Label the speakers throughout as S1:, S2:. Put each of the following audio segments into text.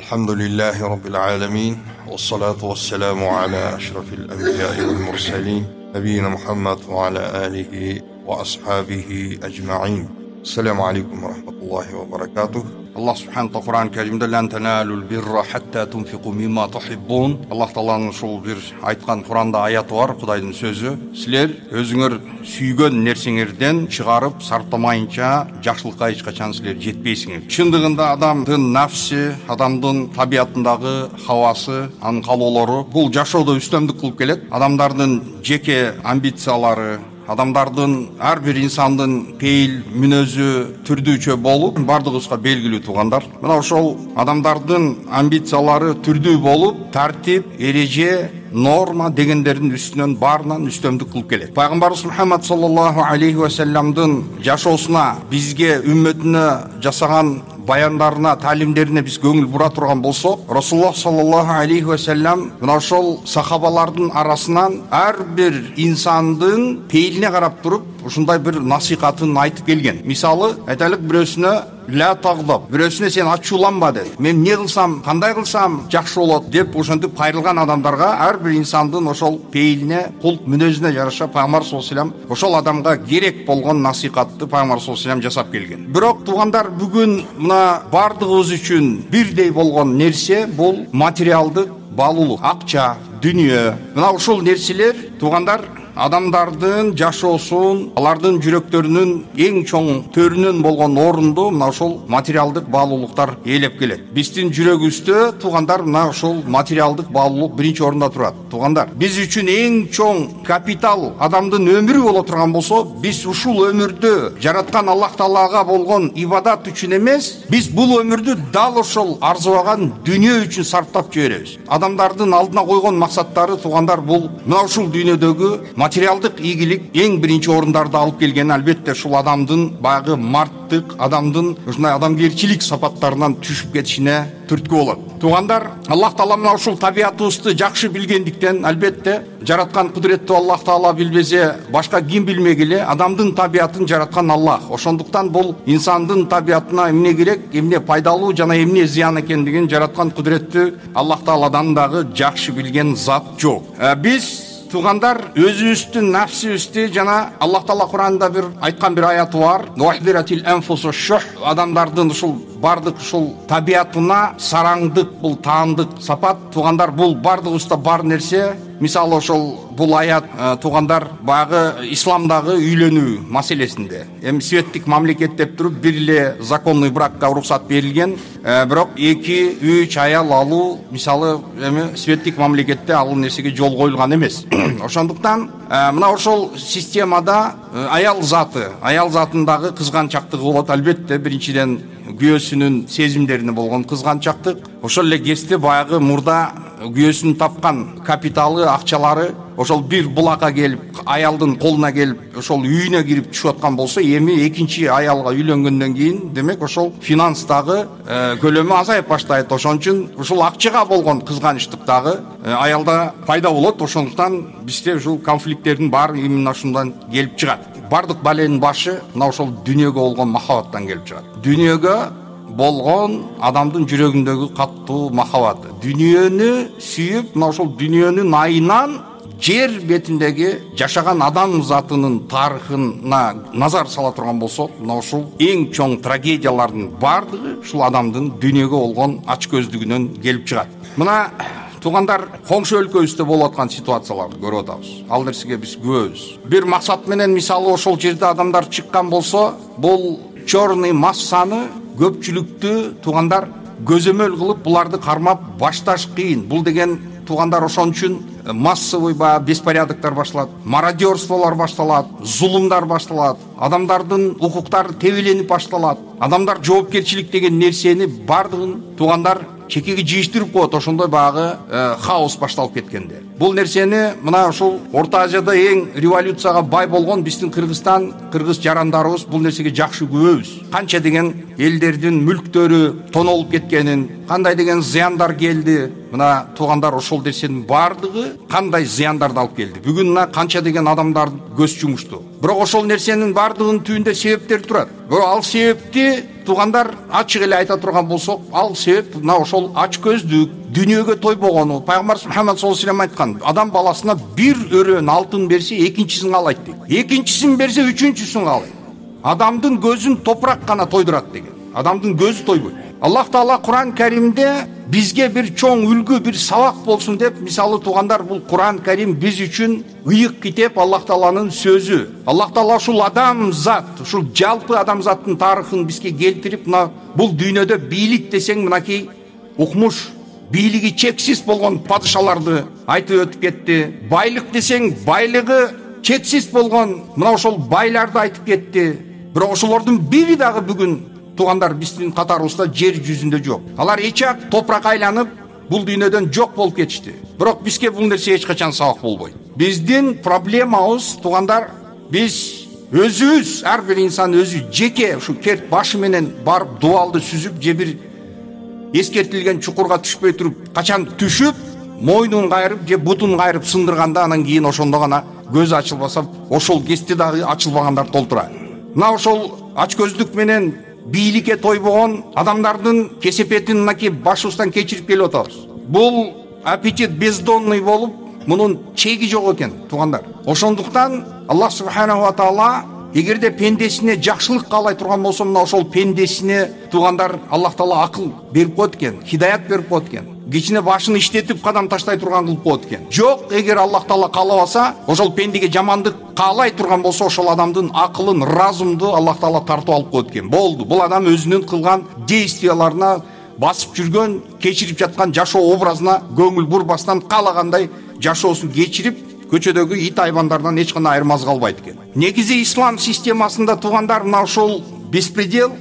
S1: الحمد لله رب العالمين والصلاة والسلام على أشرف الأنبياء والمرسلين نبينا محمد وعلى آله وأصحابه أجمعين. السلام عليكم ورحمة الله وبركاته. Allah subhanahu Kur'an-ı Kerim'de "Len tenalul birra hatta tunfiqu mimma tuhibbun." Allah Taala'nın şol bir aytkan Kur'an'da ayatı var, Kudayдын sözü. Sizler özüңөр сүйгөн нерсеңерден чыгарып сарптамайынча жакшылыкка эч качан силер жетпейсиңер. Чындыгында адамдын нафси, адамдын табиятындагы хавасы, анын калоолору бул жашоодо үстөмдүк кылып келет. Адамдардын жеке амбициялары, адамдардын ар бир инсандын пейил мүнөзү түрдүүчө болуп бардыгыбызга белгилүү туугандар. Мына ошол адамдардын амбициялары түрдүү болуп, тартип, эреже, norma дегендердин үстүнөн баарынан үстөмдүк кылып келет. Пайгамбарыбыз Мухаммад саллаллаху алейхи ва салламдын жашоосуна, бизге үммөтүнө жасаган баяндарына, талимдерине биз көңүл бура турган болсок, Расулуллах саллаллаху алейхи ва саллам мына ошол сахабалардын арасынан ар бир инсандын пейилине карап туруп, ушундай бир насихатын айтып келген. Мисалы, айтайлык, бирөөсүнө ла тагдап, бирөөсүнө сен ачууланба деп, мен эмне кылсам, кандай кылсам жакшы болот деп ушинтип кайрылган адамдарга ар бир инсандын ошол пейилине, кулк мүнөзүнө жараша Пайгамбар саллаллаху алейхи ва саллям ошол адамга керек болгон насихатты Пайгамбар саллаллаху алейхи ва саллям жасап келген. Бирок туугандар, бүгүн мына бардыгыбыз үчүн бирдей болгон нерсе бул материалдык баалуулук, акча, дүнүйө. Мына ушул нерселер туугандар адамдардын жашоосун, алардын жүрөктөрүнүн эң чоң төрүнөн болгон орунду мына ошол материалдык баалуулуктар ээлеп келет. Биздин жүрөгүбүздө туугандар мына ошол материалдык баалуулук биринчи орунда турат. Туугандар, биз үчүн эң чоң капитал адамдын өмүрү боло турган болсо, биз ушул өмүрдү жараткан Аллах Таалага болгон ибадат үчүн эмес, биз бул өмүрдү дал ошол арзыбаган дүнүйө үчүн сарптап жиберебиз. Адамдардын алдына койгон максаттары туугандар бул мына ушул дүйнөдөгү материалдык ийгилик эң биринчи орундарда алып келген, албетте ушул адамдын баягы марттык, адамдын ушундай адамгерчилик сапаттарынан түшүп кетишине түрткү болот. Туугандар, Аллах Таала мына ушул табиятыбызды жакшы билгендиктен, албетте жараткан кудуреттүү Аллах Таала билбесе, башка ким билмегиле, адамдын табиятын жараткан Аллах. Ошондуктан бул инсандын табиятына эмне керек, эмне пайдалуу жана эмне зыян экендигин жараткан кудуреттүү Аллах Тааладан дагы жакшы билген зат жок. Биз туугандар, өзүбүздүн нафсибизди жана Аллах Таала Кур'анда бир айткан бир аяты бар. Нухбиратил анфусу шух, адамдардын ушул бардык ушул табиятына сараңдык, бул таандык сапат. Туугандар, бул бардыгыбызда бар нерсе. Мисалы ошол бул аят туугандар баягы исламдагы үйлөнүү маселесинде. Эми светтик мамлекет деп туруп бир эле законный бракка уруксат берилген, бирок 2-3 аял алуу мисалы эми светтик мамлекетте ал нерсеге жол коюлган эмес. Ошондуктан мына ошол системада аял затындагы кызганчактыгы болот. Албетте биринчиден күйөөсүнүн сезимдерине болгон кызганчактык, ошол эле кезде баягы мурда күйөөсүн тапкан капиталы, акчалары ошол бир булакка келип, аялдын колуна келип, ошол үйүнө кирип түшүп аткан болсо, эми экинчи аялга үйлөнгөндөн кийин, демек ошол финанстагы көлөмү азайып баштайт. Ошон үчүн ушул акчага болгон кызганычтык дагы аялда пайда болот. Ошондуктан бизде ушул конфликттердин баары именно ушундан келип чыгат. Бардык баленин башы мына ошол дүйнөгө болгон махабаттан келип чыгат. Дүйнөгө болгон адамдын жүрөгүндөгү каттуу махабаты. Дүйнөнү сүйүп, мына ошол дүйнөнүн айынан жер бетиндеги жашаган адам затынын тарыхына назар сала турган болсок, мына ушул эң чоң трагедиялардын бардыгы ушул адамдын дүйнөгө болгон ачкөздүгүнөн келип чыгат. Мына туугандар, коңшу өлкөбүздө болуп аткан ситуацияларды көрүп атабыз. Ал нерсеге биз күбөбүз. Бир максат менен мисалы ошол жерде адамдар чыккан болсо, бул чорный массаны, көпчүлүктү туугандар көзөмөл кылып, буларды кармап башташ кыйын. Бул деген туугандар ошон үчүн массовый беспорядоктор башталат, мародерстволор башталат, зулумдар башталат, адамдардын укуктары тебеленип башталат. Адамдар жоопкерчилик деген нерсени бардыгын туугандар чекеге жыйыштырып коет. Ошондой баягы хаос башталып кеткенде.
S2: Бул нерсени мына ушул Орто Азияда эң революцияга бай болгон биздин Кыргызстан, кыргыз жарандарыбыз бул нерсеге жакшы күбөбүз. Канча деген элдердин мүлктөрү тонолуп кеткенин, кандай деген зыяндар келди. Мына туугандар ошол нерсенин бардыгы кандай зыяндарды алып келди. Бүгүн мына канча деген адамдар көз жумушту. Бирок ошол нерсенин бардыгынын түбүндө себептер турат. Бирок ал себепти туугандар ачык эле айта турган болсок, ал себеп мына ошол ач көздүк, дүйнөгө тойбогону. Пайгамбарыбыз Мухаммад саллаллаху алейхи айткан, адам баласына бир өрөөн алтын берсе, экинчисин каалайт дейт. Экинчисин берсе, үчүнчүсүн каалайт. Адамдын көзүн топурак гана тойдурат деген. Адамдын көзү тойбойт. Аллах Таала Кур'ан Каримде бизге бир чоң үлгү, бир сабак болсун деп, мисалы туугандар, бул Кур'ан Карим биз үчүн ыйык китеп, Аллах Тааланын сөзү. Аллах Таала ушул адамзат, ушул жалпы адамзаттын тарыхын бизге келтирип, мына бул дүйнөдө бийлик десең мынакей укмуш, бийлиги чексиз болгон падышаларды айтып өтүп кетти. Байлык десең байлыгы чексиз болгон мына ошол байларды айтып кетти. Бирок ошолордун бири дагы бүгүн туугандар биздин катарыбызда жер жүзүндө жок. Алар эчак топурак айланып бул дүйнөдөн жок болуп кетишти. Бирок бизге бул нерсе эч качан сабак болбойт. Биздин проблемабыз туугандар, биз өзүбүз, ар бир инсан өзү жеке ушу керт башы менен барып дуалды сүзүп, же бир эскертилген чукурга түшпөй туруп, качан түшүп, мойнун кайрып же бутун кайрып сындырганда, анан кийин ошондо гана көзү ачылбаса, ошол кезде дагы ачылбагандар толтура. Мына ошол ач көздүк менен бийликке тойбогон адамдардын кесепетин мынакей башыбыздан кечирип келип атабыз. Бул аппетит бездонный болуп, мунун чеги жок экен, туугандар. Ошондуктан Аллах субханаху ва таала эгерде пендесине жакшылык каалай турган болсо, мына ошол пендесине туугандар Аллах Таала акыл берип коет экен, хидаят берип коет экен. Кичине башын иштетип кадам таштай турган кылып коет экен. Жок, эгер Аллах Таала каалабаса, ошол пендеге жамандык каалай турган болсо, ошол адамдын акылын, разумду Аллах Таала тартып алып коет экен. Болду. Бул адам өзүнүн кылган действияларына, басып жүргөн, кечирип жаткан жашоо образына көңүл бурбастан каалагандай жашоосун кечирип, көчөдөгү ит айбандардан эч кандай айырмасы калбайт экен. Негизи ислам системасында туугандар мына ушул беспредел,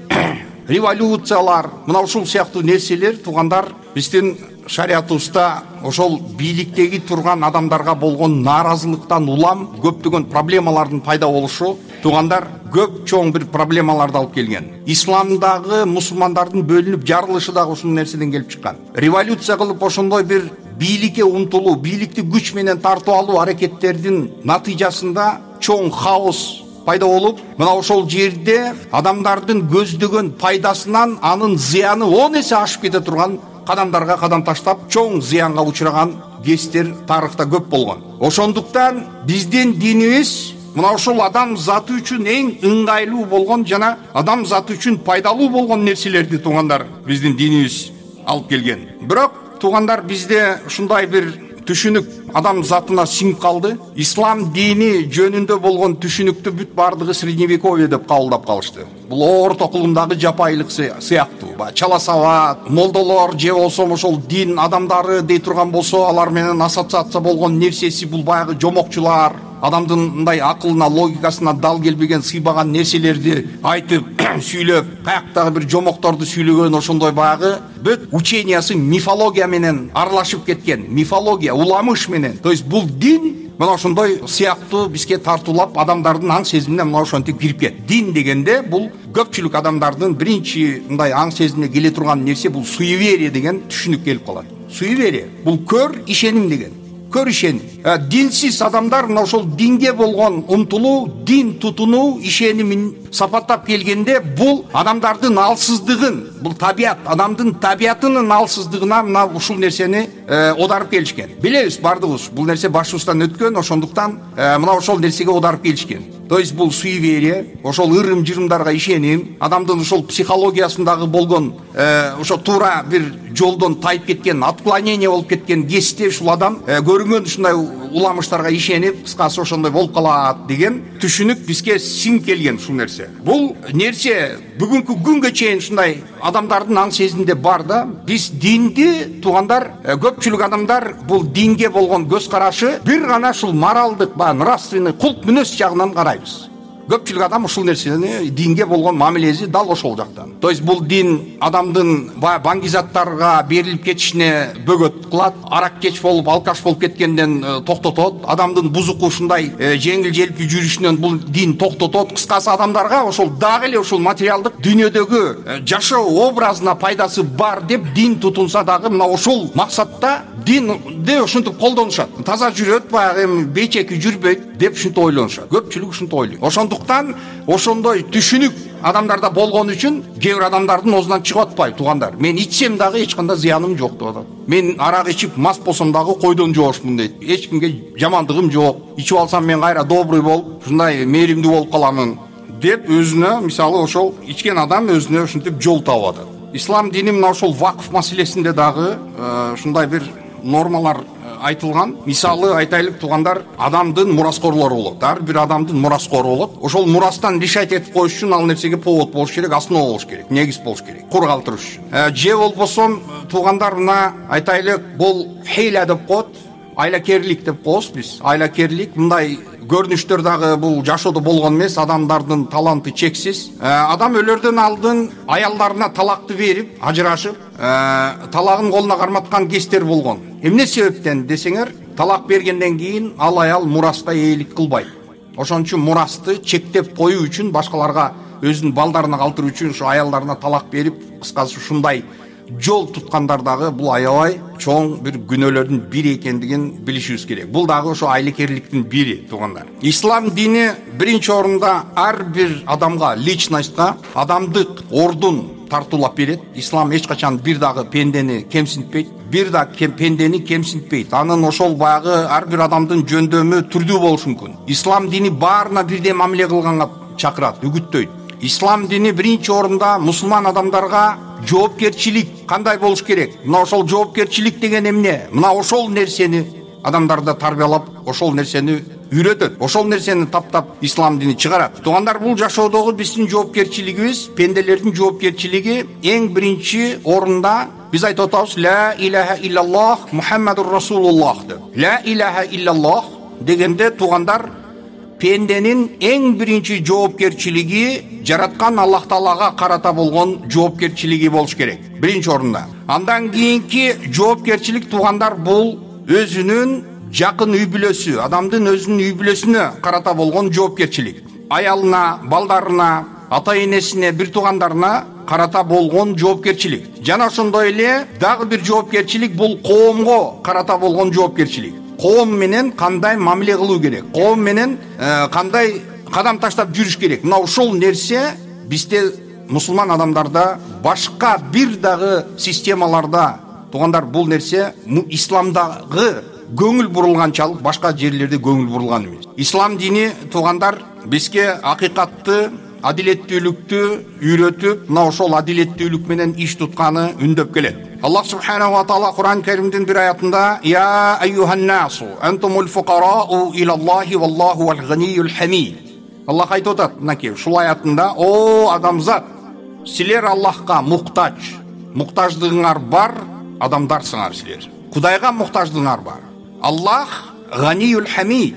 S2: революциялар, мына ушул сыяктуу нерселер туугандар биздин шариятыбызда ошол бийликтеги турган адамдарга болгон нааразылыктан улам көптөгөн проблемалардын пайда болушу туугандар көп чоң бир проблемаларды алып келген. Исламдагы мусулмандардын бөлүнүп жарылышы дагы ушул нерседен келип чыккан. Революция кылып ошондой бир бийликке умтулуу, бийликти күч менен тартып алуу аракеттердин натыйжасында чоң хаос пайда болуп, мына ошол жерде адамдардын көздөгөн пайдасынан анын зыяны 10 эсе ашып кете турган кадамдарга кадам таштап, чоң зыянга учураган кездер тарыхта көп болгон. Ошондуктан биздин динибиз мына ошол адам заты үчүн эң ыңгайлуу болгон жана адам заты үчүн пайдалуу болгон нерселерди туугандар биздин динибиз алып келген. Бирок туугандар бизде ушундай бир түшүнүк адам затына сиңип калды. Ислам дини жөнүндө болгон түшүнүктү бүт бардыгы средневековье деп кабылдап калышты. Бул орто кылымдагы жапайылык сыяктуу. Чала сабат, молдолор же болсо ошол дин адамдары дей турган болсо, алар менен ассоциация болгон нерсеси бул баягы жомокчулар, адамдын мындай акылына, логикасына дал келбеген, сыйбаган нерселерди айтып, сүйлөп, каяктагы бир жомокторду сүйлөгөн ошондой баягы бүт учениясы мифология менен аралашып кеткен. Мифология, уламыш менен. То есть бул дин мына ошондой сыяктуу бизге тартуулап адамдардын аң сезимине мына ошентип кирип кетти. Дин дегенде бул көпчүлүк адамдардын биринчи мындай аң сезимине келе турган нерсе бул суеверие деген түшүнүк келип калат. Суеверие бул көр ишеним деген. Көр ишеним. Динсиз адамдар мына ошол динге болгон умтулуу, дин тутунуу, ишенимин сапаттап келгенде бул адамдардын алсыздыгын, бул табият, адамдын табиятынын алсыздыгына мына ушул нерсени оодарып келишкен. Билебиз бардыгыбыз, бул нерсе башыбыздан өткөн, ошондуктан мына ошол нерсеге оодарып келишкен. То есть бул суеверие, ошол ырым-жырымдарга ишеним, адамдын ошол психологиясындагы болгон ошо туура бир жолдон тайып кеткен, отклонение болуп кеткен кезде ушул адам көрүнгөн ушундай уламыштарга ишенип, кыскасы ошондой болуп калат деген түшүнүк бизге сиңип келген ушул нерсе. Бул нерсе бүгүнкү күнгө чейин ушундай адамдардын аң сезиминде бар да. Биз динди туугандар, көпчүлүк адамдар бул динге болгон көз карашы бир гана ушул моралдык, нравственный кулк мүнөз жагынан карайбыз. Көпчүлүк адам ушул нерсени динге болгон мамилеси дал ошол жактан. То есть бул дин адамдын баягы баңгизаттарга берилип кетишине бөгөт кылат, араккеч болуп, алкаш болуп кеткенден токтотот, адамдын бузуку ушундай жеңил желпи жүрүшүнөн бул дин токтотот. Кыскасы адамдарга ошол дагы эле ушул материалдык дүйнөдөгү жашоо образына пайдасы бар деп дин тутунса дагы мына ошол максатта динди ушинтип колдонушат. Таза жүрөт, баягы эми бейчеки жүрбөйт деп ушинтип ойлонушат. Көпчүлүк ушинтип ойлойт. Ошондуктан ошондой түшүнүк адамдарда болгон үчүн кээ бир адамдардын оозунан чыгып атпайбы: туугандар, мен ичсем дагы эч кандай зыяным жок деп атат. Мен арак ичип мас болсом дагы койдон жоошмун дейт. Эч кимге жамандыгым жок. Ичип алсам мен кайра добрый болуп, ушундай мээримдүү болуп каламын деп өзүнө, мисалы ошол ичкен адам өзүнө ушинтип жол таап атат. Ислам дини мына ошол вакф маселесинде дагы ушундай бир нормалар айтылган. Мисалы айтайлык, туугандар, адамдын мураскорлору болот. Ар бир адамдын мураскору болот. Ошол мурастан решать этип коюш үчүн ал нерсеге повод болуш керек, основа болуш керек, негиз болуш керек, кур калтырыш үчүн. Же болбосо, туугандар, мына айтайлык, бул хейла деп коет, айлакерлик деп коебуз биз. Айлакерлик мындай көрүнүштөр дагы бул жашоодо болгон эмес. Адамдардын таланты чексиз. Адам өлөрдөн алдын аялдарына талакты берип, ажырашып, талагын колуна карматкан кездер болгон. Эмне себептен десеңер, талак бергенден кийин ал аял мураска ээлик кылбайт. Ошон үчүн мурасты чектеп коюу үчүн, башкаларга өзүнүн балдарына калтыруу үчүн ушу аялдарына талак берип, кыскасы ушундай жол туткандар дагы бул аябай чоң бир күнөөлөрдүн бири экендигин билишибиз керек. Бул дагы ошо айлакерликтин бири, туугандар. Ислам дини биринчи орунда ар бир адамга, личностька адамдык ордун тартуулап берет. Ислам эч качан бир дагы пендени кемсинтпейт, бир да пендени кемсинтпейт. Анын ошол баягы ар бир адамдын жөндөмү түрдүү болушу мүмкүн. Ислам дини баарына бирдей мамиле кылганга чакырат, үгүттөйт. Ислам дини биринчи орунда мусулман адамдарга жоопкерчилик кандай болуш керек? Мына ошол жоопкерчилик деген эмне? Мына ошол нерсени адамдарда тарбиялап, ошол нерсени үйрөтөт. Ошол нерсени таптап ислам дини чыгарат. Туугандар, бул жашоодогу биздин жоопкерчилигибиз, пенделердин жоопкерчилиги эң биринчи орунда биз айтып атабыз: ла илаха иллаллах Мухаммадур Расулуллах деп. Ла илаха иллаллах дегенде, туугандар, пенденин эң биринчи жоопкерчилиги жараткан Аллах Таалага карата болгон жоопкерчилиги болуш керек, биринчи орунда. Андан кийинки жоопкерчилик, туугандар, бул өзүнүн жакын үй бүлөсү, адамдын өзүнүн үй бүлөсүнө карата болгон жоопкерчилик. Аялына, балдарына, ата энесине, бир туугандарына карата болгон жоопкерчилик. Жана ошондой эле дагы бир жоопкерчилик, бул коомго карата болгон жоопкерчилик. Коом менен кандай мамиле кылуу керек, коом менен кандай кадам таштап жүрүш керек. Мына ошол нерсе бизде, мусулман адамдарда, башка бир дагы системаларда, туугандар, бул нерсе исламдагы көңүл бурулганчалык башка жерлерде көңүл бурулган эмес. Ислам дини, туугандар, бизге акыйкатты, адилеттүүлүктү үйрөтүп, мына ошол адилеттүүлүк менен иш тутканы үндөп келет. Аллах субханаху ва таала Кур'ан Каримдин бир аятында: "Я айюхан насу антумул фуқарау илаллахи валлаху вал-ганиюл хамид." Аллах айтып атат, мынакей ушул аятында: "О адамзат, силер Аллахка муктаж, муктаждыгыңар бар адамдарсыңар силер. Кудайга муктаждыгыңар бар. Аллах ганиюл хамид.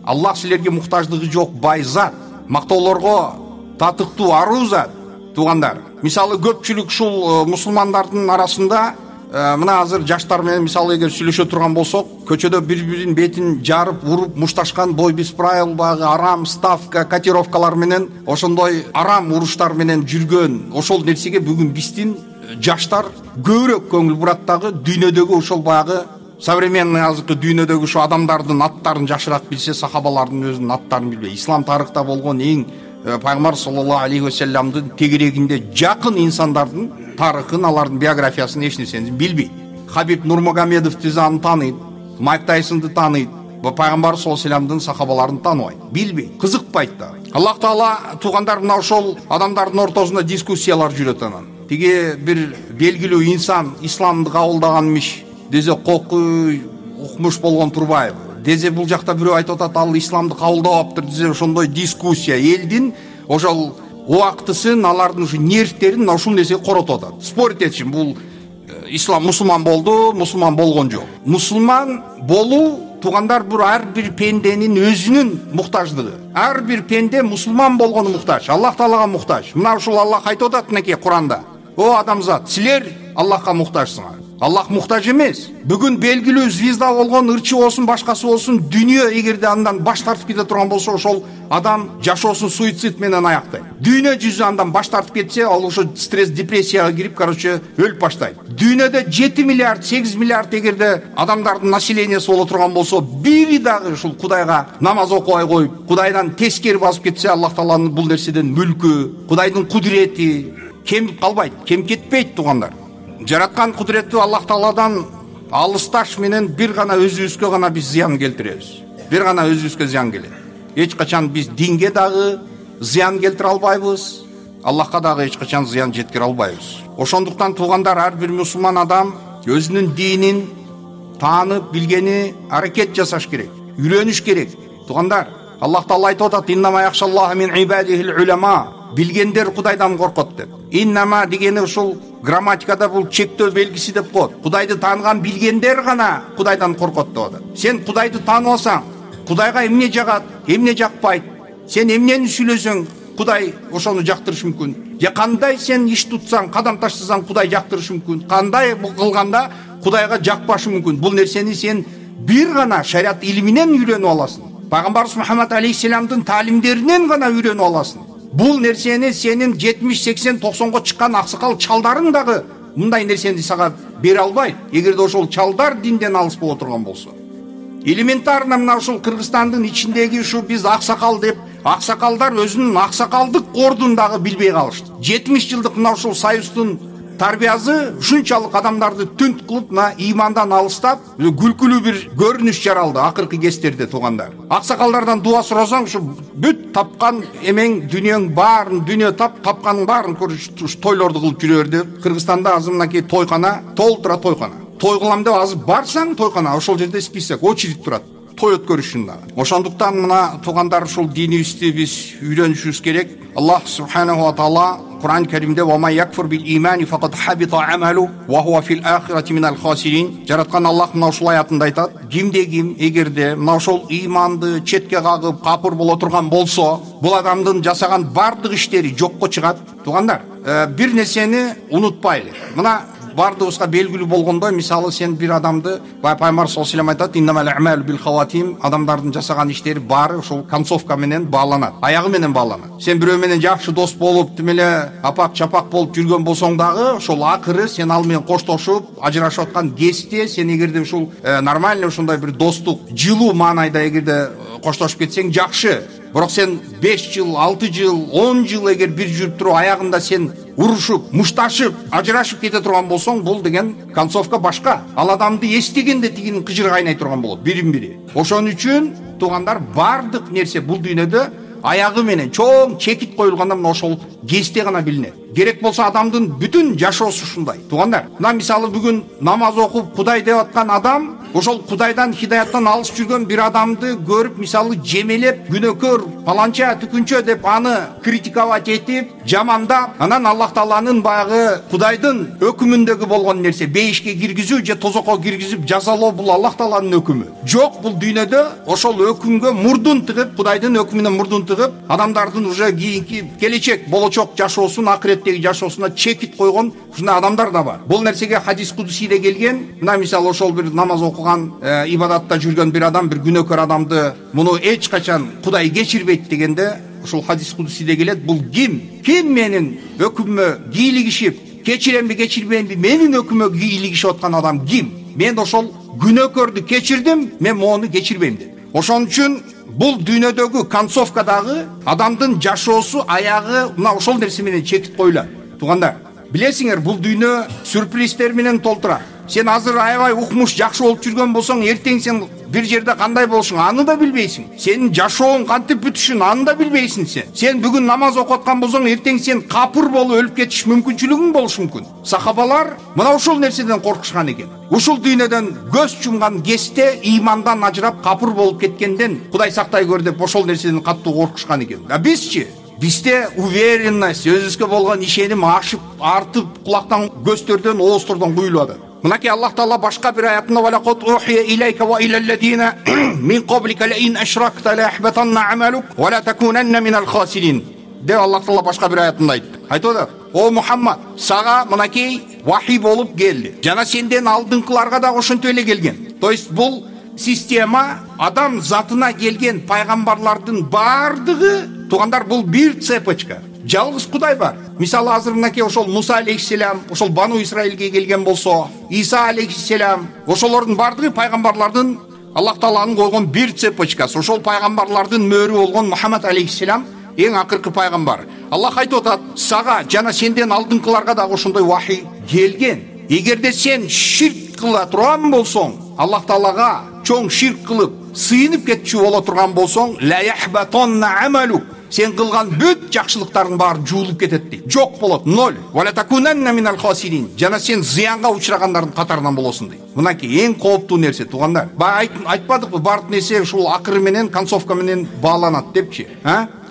S2: Аллах силерге муктаждыгы жок бай зат, мактоолорго татыктуу аруу зат." Туугандар, мисалы көпчүлүк ушул мусулмандардын арасында, мына азыр жаштар менен мисалы эгер сүйлөшө турган болсок, көчөдө бири-биринин бетин жарып, уруп, мушташкан, бой без правил, багы арам ставка, котировкалар менен, ошондой арам уруштар менен жүргөн ошол нерсеге бүгүн биздин жаштар көбүрөөк көңүл бурат дагы. Дүйнөдөгү ошол баягы современный азыркы дүйнөдөгү ушу адамдардын аттарын жакшыраак билсе, сахабалардын өзүнүн аттарын билбей, ислам тарыхта болгон эң Пайгамбар саллаллаху алейхи ва салламдын тегерегинде жакын инсандардын тарыхын, алардын биографиясын эч нерсени билбейт. Хабиб Нурмагомедовду тааныйт, Майк Тайсонду тааныйт, Пайгамбар саллаллаху алейхи ва салламдын сахабаларын тааныбайт, билбейт, кызыкпайт да. Аллах Таала, туугандар, мына ошол адамдардын ортосунда дискуссиялар жүрөт. Анан тиги бир белгилүү инсан исламды кабылдаганмыш десе, кокуй укмуш болгон турбайбы? Дезе бул жакта бирөө айтып атат, ал исламды кабылдабаптыр десе, ошондой дискуссия элдин ошол убактысын, алардын ушу нервтерин ушул нерсеге коротуп атат. Спорить этишин, бул ислам мусулман болду, мусулман болгон жок. Мусулман болуу туугандар, бул ар бир пенденин өзүнүн муктаждыгы. Ар бир пенде мусулман болгону муктаж, Аллах Таалага муктаж. Мына ушул Аллах айтып атат мынакей Куранда: "О адамзат, силер Аллахка муктажсыңар. Аллах муктаж эмес. Бүгүн белгилүү звезда болгон ырчы болсун, башкасы болсун, дүйнө эгерде андан баш тартып кете турган болсо, ошол адам жашоосун суицид менен аяктайт. Дүйнө жүзү андан баш тартып кетсе, ал ошо стресс, депрессияга кирип, өлүп баштайт. Дүйнөдө 7 миллиард, 8 миллиард эгерде адамдардын населениясы боло турган болсо, бири дагы ушул Кудайга намаз окубай коюп, Кудайдан тескери басып кетсе, Аллах Тааланын бул нерседен мүлкү, Кудайдын кудурети кемип калбайт, кем кетпейт туугандар. Жараткан кудуреттүү Аллах Тааладан алысташ менен бир гана өзүбүзгө гана биз зыян келтиребиз. Бир гана өзүбүзгө зыян келет. Эч качан биз динге дагы зыян келтире албайбыз, Аллахка дагы эч качан зыян жеткире албайбыз. Ошондуктан туугандар, ар бир мусулман адам өзүнүн динин таанып билгени аракет жасаш керек, үйрөнүш керек. Туугандар, Аллах Таала айтып атат: "Иннама яхшаллаха мин ибадихил улама." Билгендер Кудайдан коркот деп. Иннама дегени ушул грамматикада бул чектөө белгиси деп коет. Кудайды таанган билгендер гана Кудайдан коркот деп атат. Сен Кудайды тааныбасаң, Кудайга эмне жагат, эмне жакпайт, сен эмнени сүйлөсөң, Кудай ошону жактырышы мүмкүн. Же кандай сен иш тутсаң, кадам таштасаң, Кудай жактырышы мүмкүн. Кандай кылганда Кудайга жакпашы мүмкүн. Бул нерсени сен бир гана шариат илиминен үйрөнүп аласың. Пайгамбарыбыз Мухаммад алейхиссаламдын таалимдеринен гана үйрөнүп аласың. Бул нерсени сенин 70, 80, 90го чыккан аксакал чалдарың дагы мындай нерсени сага бере албайт, эгерде ошол чалдар динден алыс боло турган болсо. Элементарно мына ушул Кыргызстандын ичиндеги ушу биз аксакал деп, аксакалдар өзүнүн аксакалдык ордун дагы билбей калышты. 70 жылдык мына ушул союздун тарбиясы ушунчалык адамдарды түнт кылып, мына имандан алыстап, күлкүлүү бир көрүнүш жаралды акыркы кездерде туугандар. Аксакалдардан дуа сурасаң, ушу бүт тапкан эмең дүйнөң баарын, дүйнө тапканын баарын көрүш, тойлорду кылып жүрөр деп. Кыргызстанда азыр мынакей тойкана, толтура тойкана. Той кылам деп азыр барсаң тойкана, ошол жерде список, очередь турат. Той өткөрүш үчүн дагы. Ошондуктан мына туугандар, ушул динибизди биз үйрөнүшүбүз керек. Аллах субханаху ва таала Кур'ан Каримде "Ва ма якфур бил имани факат хабита амалу ва хува фил ахирати минал хасирин." Жараткан Аллах мына ушул аятында айтат: кимде ким эгерде мына ушул иманды четке кагып капыр боло турган болсо, бул адамдын жасаган бардык иштери жокко чыгат. Туугандар, бир нерсени унутпайлы. Мына бардыгыбызга белгилүү болгондой, мисалы сен бир адамды, Пайгамбар саллаллаху алейхи айтат: "Иннамал амалу бил хаватим." Адамдардын жасаган иштери баары ушул концовка менен бааланат, аягы менен бааланат. Сен бирөө менен жакшы дос болуп, тимеле апак чапак болуп жүргөн болсоң дагы, ошол акыры сен ал менен коштошуп, ажырашып аткан кезде сен эгерде ушул нормальный ушундай бир достук, жылуу маанайда эгерде коштошуп кетсең жакшы. Бирок сен 5 жыл, 6 жыл, 10 жыл эгер бир жүрүп туруп, аягында сен урушуп, мушташып, ажырашып кете турган болсоң, бул деген концовка башка. Ал адамды эстегенде тигинин кыжыры кайнай турган болот, бирин-бири. Ошон үчүн туугандар, бардык нерсе бул дүйнөдө аягы менен чоң чекит коюлганда мына ошол кезде гана билинет. Керек болсо адамдын бүтүн жашоосу ушундай. Туугандар, мына мисалы бүгүн намаз окуп Кудай деп аткан адам, ошол Кудайдан, хидаяттан алыс жүргөн бир адамды көрүп, мисалы жемелеп, күнөөкөр, паланча, түкүнчө деп аны критиковать этип, жамандап, анан Аллах Тааланын баягы Кудайдын өкүмүндөгү болгон нерсе бейишке киргизүү же тозокко киргизип жазалоо, бул Аллах Тааланын өкүмү. Жок, бул дүйнөдө ошол өкүмгө мурдун тыгып, Кудайдын өкүмүнө мурдун тыгып, адамдардын уже кийинки келечек болочок жашоосун, акыреттеги жашоосуна чекит койгон ушундай адамдар да бар. Бул нерсеге хадис кудусиде келген. Мына мисалы ошол бир намаз окуган, ибадатта жүргөн бир адам, бир күнөөкөр адамды муну эч качан Кудай кечирбейт дегенде, ушул хадис кудусиде келет: бул ким менин өкүммө кийлигишип, кечиремби кечирбеймби, менин өкүмө кийлигишип аткан адам ким? Мен ошол күнөөкөрдү кечирдим, мен мону кечирбейм деп. Ошон үчүн бул дүйнөдөгү концовкадагы адамдын жашоосу, аягы мына ошол нерсе менен чекит коюлат. Туугандар, билесиңер, бул дүйнө сюрприздер менен толтура. Сен азыр аябай укмуш, жакшы болуп жүргөн болсоң, эртең сен бир жерде кандай болушуң, аны да билбейсиң. Сенин жашооң кантип бүтүшүн, аны да билбейсиң сен. Сен бүгүн намаз окуп аткан болсоң, эртең сен капыр болуп өлүп кетиш мүмкүнчүлүгүң болушу мүмкүн. Сахабалар мына ушул нерседен коркушкан экен. Ушул дүйнөдөн көз жумган кезде имандан ажырап капыр болуп кеткенден Кудай сактай көр деп ошол нерседен катуу коркушкан экен. А бизчи? Бизде уверенность, өзүбүзгө болгон ишеним ашып, артып, кулактан, көздөрдөн, оозтордон куюлуп атат. Мынакей Аллах Таала башка бир аятында валакот ухия илейка ва илаллазина мин qablika la in ashrakta la yahbatanna amaluк ва la takunanna minal khasirin. Деп Аллах Таала башка бир аятында айтты. Айтып атат: "О Мухаммад, сага мынакей вахий болуп келди. Жана сенден алдыңкыларга да ошентип эле келген." То есть бул система адам затына келген пайгамбарлардын бардыгы, тугандар, бул бир цепочка. Жалгыз Кудай бар. Мисалы азыр мынакей ошол Муса алейхиссалам, ошол Бану Исраилге келген болсо, Иса алейхиссалам, ошолордун бардыгы пайгамбарлардын Аллах Тааланын койгон бир цепочкасы. Ошол пайгамбарлардын мөөрү болгон Мухаммад алейхиссалам эң акыркы пайгамбар. Аллах айтып атат: "Сага жана сенден алдыңкыларга да ошондой вахий келген. Эгерде сен ширк кыла турган болсоң, Аллах Таалага чоң ширк кылып, сыйынып кетчү боло турган болсоң, ла яхбатанна амалук, сен кылган бүт жакшылыктарың баары жуулуп кетет дейт. Жок болот, ноль. Вала такунанна минал хасирин, жана сен зыянга учурагандардын катарынан болосуң дейт. Мынакей эң кооптуу нерсе, тугандар. Айтпадыкпы, бардык нерсе ушул акыры менен, концовка менен бааланат депчи,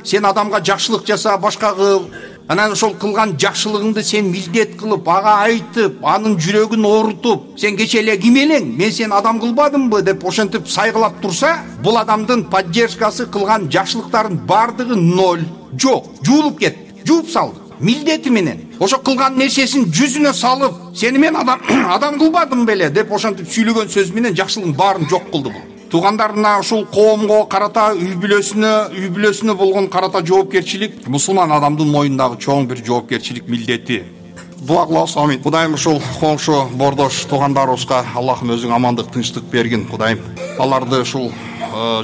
S2: Сен адамга жакшылык жаса, башка кыл. Анан ошол кылган жакшылыгыңды сен милдет кылып, ага айтып, анын жүрөгүн оорутуп, сен кече эле ким элең, мен сен адам кылбадымбы деп ошентип сайгылап турса, бул адамдын поддержкасы, кылган жакшылыктарын бардыгы ноль. Жок, жуулуп кетти, жууп салды. Милдети менен ошо кылган нерсесин жүзүнө салып, сени мен адам кылбадым беле деп ошентип сүйлөгөн сөз менен жакшылыгын баарын жок кылды бул. Тугандарына ушул коомго карата, үй бүлөсүнө болгон карата жоопкерчилик мусулман адамдын мойнундагы чоң бир жоопкерчилик милдети. Дуа кылабыз, амин. Кудайым ушул коңшу бордош туугандарыбызга Аллахым өзүң амандык, тынчтык бергин, Кудайым. Аларды ушул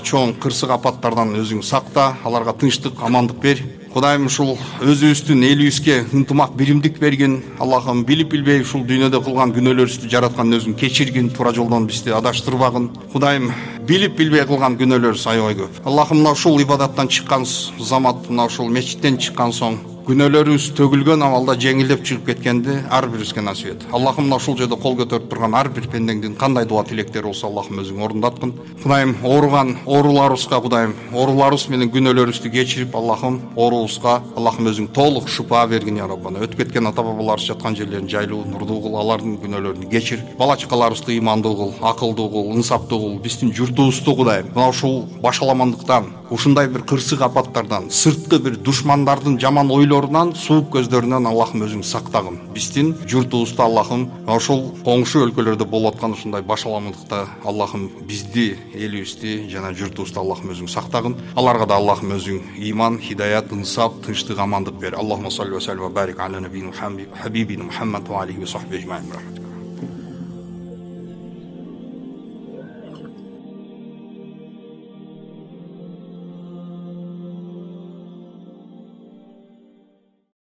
S2: чоң кырсык апаттардан өзүң сакта, аларга тынчтык, амандык бер. Кудайым ушул өзүбүздүн элибизге ынтымак, биримдик бергин. Аллахым билип билбей ушул дүйнөдө кылган күнөөлөрүбүздү жараткан өзүң кечиргин, туура жолдон бизди адаштырбагын. Кудайым билип билбей кылган күнөөлөрүбүз аябай көп. Аллахым мына ушул ибадаттан чыккан замат, мына ушул мечиттен чыккан соң күнөөлөрүбүз төгүлгөн абалда жеңилдеп чыгып кеткенди ар бирибизге насип эт. Аллахым мына ушул жерде кол көтөрүп турган ар бир пендеңдин кандай дуа тилектери болсо Аллахым өзүң орундаткын. Кудайым ооруган ооруларыбызга, Кудайым ооруларыбыз менен күнөөлөрүбүздү кечирип, Аллахым оорубузга Аллахым өзүң толук шифа бергин я Раббана. Өтүп кеткен ата бабаларыбыз жаткан жерлерин жайлуу, нурдуу кыл, алардын күнөөлөрүн кечир. Бала чакаларыбызды имандуу кыл, акылдуу кыл, инсаптуу кыл. Биздин журтубузду, Кудайым, мына ушул башаламандыктан, ушундай бир кырсык апаттардан, сырткы бир душмандардын жаман ойлорунан, суук көздөрүнөн Аллахым өзүң сактагын. Биздин журтубузду Аллахым ошол коңшу өлкөлөрдө болуп аткан ушундай башаламандыкта Аллахым бизди, элибизди жана журтубузду Аллахым өзүң сактагын. Аларга да Аллахым өзүң иман, хидаят, инсап, тынчтык, амандык бер. Аллахумма салли ва саллим ва барик аля набийина Хабибина Мухаммад ва алейхи ва сахбихи ажмаин.